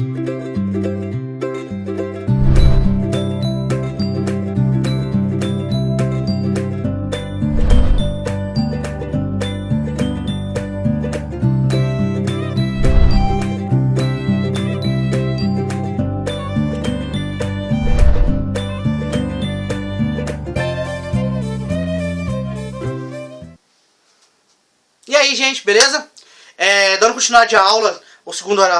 E aí, gente, beleza? Dando continuidade à aula, a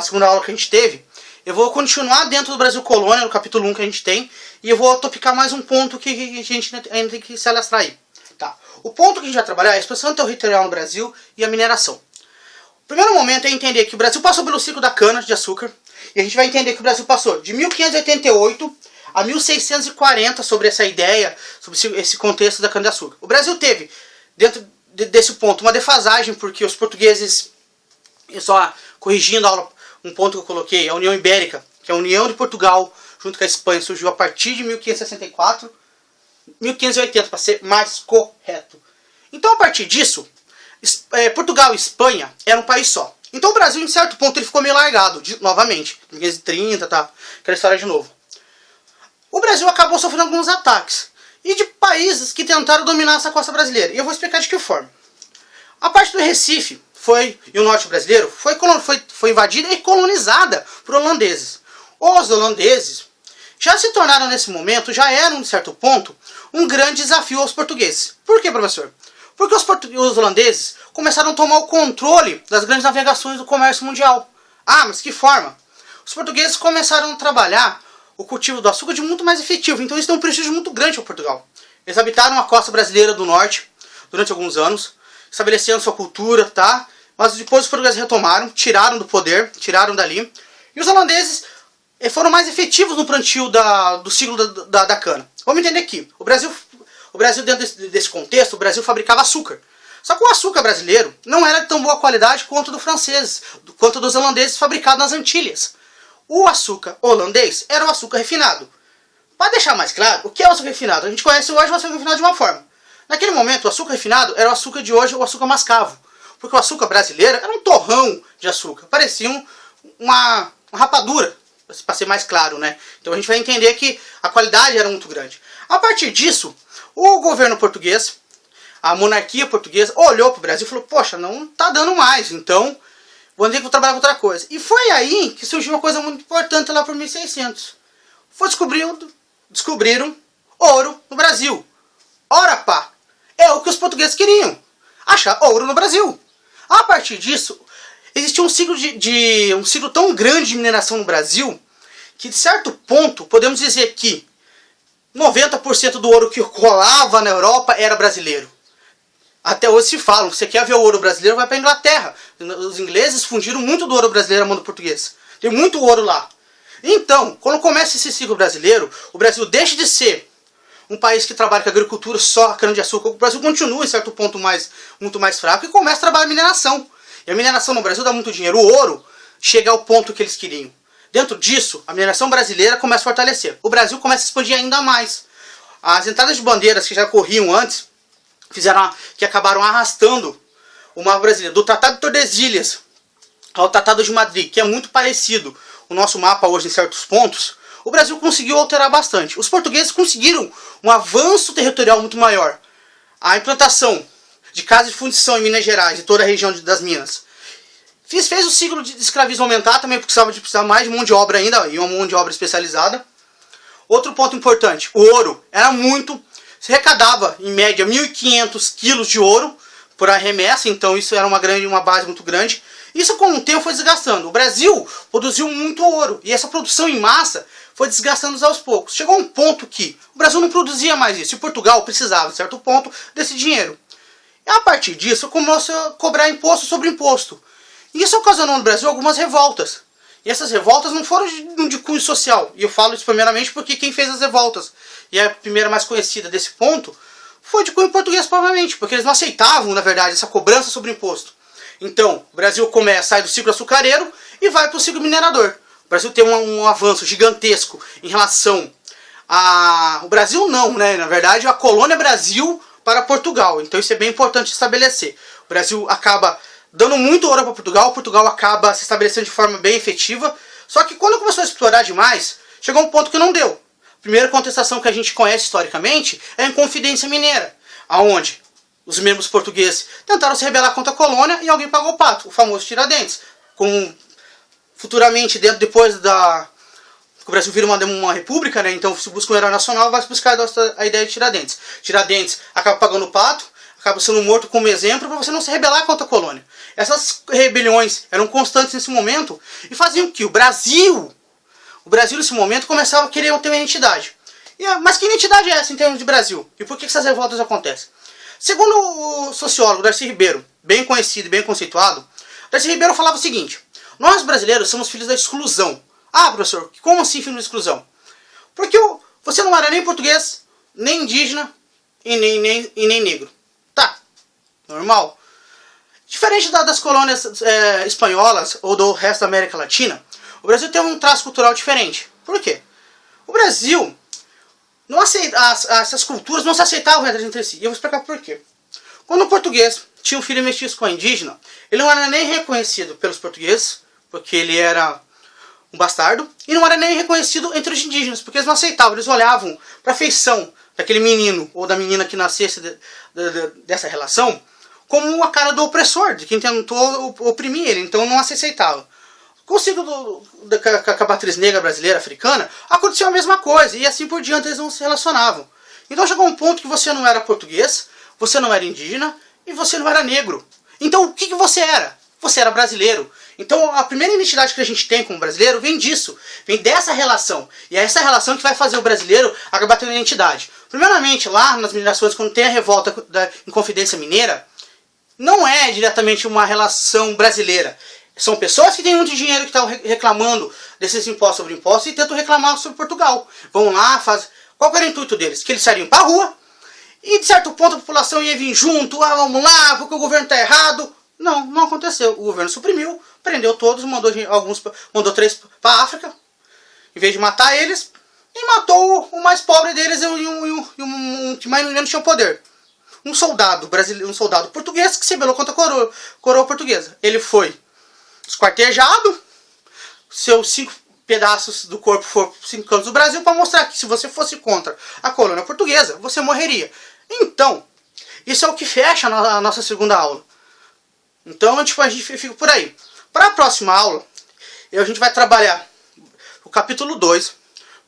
segunda aula que a gente teve, eu vou continuar dentro do Brasil Colônia, no capítulo 1 que a gente tem, e eu vou topicar mais um ponto que a gente ainda tem que se alastrar aí. Tá. O ponto que a gente vai trabalhar é a expansão territorial no Brasil e a mineração. O primeiro momento é entender que o Brasil passou pelo ciclo da cana-de-açúcar, e a gente vai entender que o Brasil passou de 1588 a 1640 sobre essa ideia, sobre esse contexto da cana-de-açúcar. O Brasil teve, dentro desse ponto, uma defasagem, porque os portugueses, só corrigindo a aula, um ponto que eu coloquei, a União Ibérica, que é a União de Portugal junto com a Espanha, surgiu a partir de 1564, 1580 para ser mais correto. Então, a partir disso, Portugal e Espanha eram um país só. Então o Brasil, em certo ponto, ele ficou meio largado, novamente, 1530, tá? Aquela história de novo. O Brasil acabou sofrendo alguns ataques e de países que tentaram dominar essa costa brasileira. E eu vou explicar de que forma. A parte do Recife e o norte brasileiro foi invadida e colonizada por holandeses. Os holandeses já se tornaram nesse momento, já eram, de certo ponto, um grande desafio aos portugueses. Por que, professor? Porque os holandeses começaram a tomar o controle das grandes navegações do comércio mundial. Ah, mas que forma? Os portugueses começaram a trabalhar o cultivo do açúcar de muito mais efetivo, então isso deu um prestígio muito grande para Portugal. Eles habitaram a costa brasileira do norte durante alguns anos, estabeleceram sua cultura, tá? Mas depois os portugueses retomaram, tiraram do poder, tiraram dali, e os holandeses foram mais efetivos no plantio do ciclo da cana. Vamos entender aqui, o Brasil dentro desse contexto, o Brasil fabricava açúcar. Só que o açúcar brasileiro não era de tão boa qualidade quanto do francês, quanto dos holandeses fabricados nas Antilhas. O açúcar holandês era o açúcar refinado. Para deixar mais claro, o que é o açúcar refinado? A gente conhece hoje o açúcar refinado de uma forma. Naquele momento, o açúcar refinado era o açúcar de hoje, o açúcar mascavo. Porque o açúcar brasileiro era um torrão de açúcar. Parecia uma rapadura, para ser mais claro, né? Então a gente vai entender que a qualidade era muito grande. A partir disso, o governo português, a monarquia portuguesa, olhou para o Brasil e falou: poxa, não está dando mais, então vou ter que trabalhar com outra coisa. E foi aí que surgiu uma coisa muito importante lá por 1600. Descobriram ouro no Brasil. Ora pá, é o que os portugueses queriam, achar ouro no Brasil. A partir disso, existia um ciclo tão grande de mineração no Brasil, que de certo ponto, podemos dizer que 90% do ouro que rolava na Europa era brasileiro. Até hoje se falam, você quer ver o ouro brasileiro, vai para a Inglaterra. Os ingleses fundiram muito do ouro brasileiro à mão do português. Tem muito ouro lá. Então, quando começa esse ciclo brasileiro, o Brasil deixa de ser um país que trabalha com agricultura só, cana-de-açúcar. O Brasil continua em certo ponto muito mais fraco e começa a trabalhar a mineração. E a mineração no Brasil dá muito dinheiro. O ouro chega ao ponto que eles queriam. Dentro disso, a mineração brasileira começa a fortalecer. O Brasil começa a expandir ainda mais. As entradas de bandeiras que já corriam antes, que acabaram arrastando o mapa brasileiro. Do Tratado de Tordesilhas ao Tratado de Madrid, que é muito parecido o nosso mapa hoje em certos pontos, o Brasil conseguiu alterar bastante. Os portugueses conseguiram um avanço territorial muito maior. A implantação de casas de fundição em Minas Gerais e toda a região das Minas fez o ciclo de escravismo aumentar, também porque precisava mais de mão de obra ainda, e uma mão de obra especializada. Outro ponto importante, o ouro era se arrecadava em média 1.500 quilos de ouro por arremessa, então isso era uma base muito grande. Isso com o tempo foi desgastando. O Brasil produziu muito ouro e essa produção em massa foi desgastando aos poucos. Chegou a um ponto que o Brasil não produzia mais isso e Portugal precisava, em certo ponto, desse dinheiro. E a partir disso começou a cobrar imposto sobre imposto. E isso ocasionou no Brasil algumas revoltas. E essas revoltas não foram de cunho social. E eu falo isso primeiramente porque quem fez as revoltas, e a primeira mais conhecida desse ponto, foi de cunho português provavelmente, porque eles não aceitavam, na verdade, essa cobrança sobre imposto. Então, o Brasil sai do ciclo açucareiro e vai para o ciclo minerador. O Brasil tem um avanço gigantesco em relação o Brasil não, né? Na verdade, a colônia Brasil para Portugal. Então isso é bem importante estabelecer. O Brasil acaba dando muito ouro para Portugal, Portugal acaba se estabelecendo de forma bem efetiva, Só que quando começou a explorar demais, chegou um ponto que não deu. A primeira contestação que a gente conhece historicamente é a Inconfidência Mineira, aonde os membros portugueses tentaram se rebelar contra a colônia e alguém pagou o pato, o famoso Tiradentes. Futuramente, depois da... O Brasil vira uma república, né? Então se busca um herói nacional, vai se buscar a ideia de Tiradentes. Tiradentes acaba pagando o pato, acaba sendo morto como exemplo para você não se rebelar contra a colônia. Essas rebeliões eram constantes nesse momento e faziam que o Brasil nesse momento começava a querer ter uma identidade. Mas que identidade é essa em termos de Brasil? E por que essas revoltas acontecem? Segundo o sociólogo Darcy Ribeiro, bem conhecido e bem conceituado, Darcy Ribeiro falava o seguinte: nós brasileiros somos filhos da exclusão. Ah, professor, como assim filho de exclusão? Porque você não era nem português, nem indígena e nem negro. Tá, normal. Diferente das colônias espanholas ou do resto da América Latina, o Brasil tem um traço cultural diferente. Por quê? O Brasil, essas culturas não se aceitavam entre si. E eu vou explicar por quê. Quando o português tinha um filho mestiço com a indígena, ele não era nem reconhecido pelos portugueses, porque ele era um bastardo, e não era nem reconhecido entre os indígenas, porque eles não aceitavam, eles olhavam para a feição daquele menino ou da menina que nascesse dessa relação como a cara do opressor, de quem tentou oprimir ele, então não se aceitava. Com o ciclo com a matriz negra brasileira, africana, aconteceu a mesma coisa, e assim por diante eles não se relacionavam. Então chegou um ponto que você não era português, você não era indígena, e você não era negro. Então o que você era? Você era brasileiro. Então a primeira identidade que a gente tem como brasileiro vem disso, vem dessa relação. E é essa relação que vai fazer o brasileiro acabar tendo identidade. Primeiramente, lá nas minerações, quando tem a revolta da Inconfidência Mineira, não é diretamente uma relação brasileira. São pessoas que têm muito dinheiro que estão reclamando desses impostos sobre impostos e tentam reclamar sobre Portugal. Vão lá, fazem... Qual era o intuito deles? Que eles sairiam para a rua e de certo ponto a população ia vir junto, vamos lá, porque o governo está errado. Não aconteceu. O governo suprimiu, prendeu todos, mandou 3 para a África, em vez de matar eles, e matou o mais pobre deles e um que mais ou menos tinha poder. Um soldado brasileiro, um soldado português que se rebelou contra a coroa portuguesa. Ele foi esquartejado, seus 5 pedaços do corpo foram 5 cantos do Brasil para mostrar que se você fosse contra a colônia portuguesa, você morreria. Então, isso é o que fecha a nossa segunda aula. Então, a gente fica por aí. Para a próxima aula, a gente vai trabalhar o capítulo 2,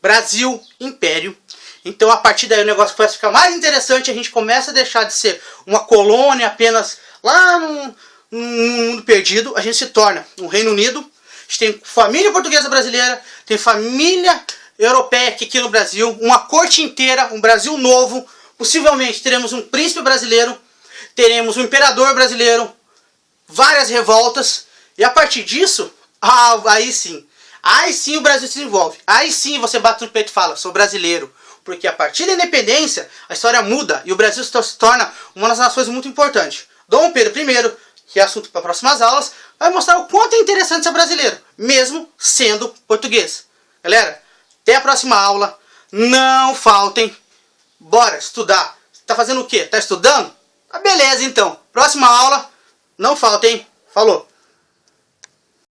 Brasil, Império. Então, a partir daí o negócio começa a ficar mais interessante, a gente começa a deixar de ser uma colônia apenas lá no mundo perdido, a gente se torna um Reino Unido, a gente tem família portuguesa brasileira, tem família europeia aqui no Brasil, uma corte inteira, um Brasil novo, possivelmente teremos um príncipe brasileiro, teremos um imperador brasileiro, várias revoltas, e a partir disso, aí sim o Brasil se desenvolve, aí sim você bate no peito e fala, sou brasileiro, porque a partir da independência, a história muda, e o Brasil se torna uma das nações muito importantes. Dom Pedro I, que é assunto para próximas aulas, vai mostrar o quanto é interessante ser brasileiro, mesmo sendo português. Galera, até a próxima aula, não faltem, bora estudar. Tá fazendo o quê? Tá estudando? Ah, beleza então, próxima aula, não faltem, falou!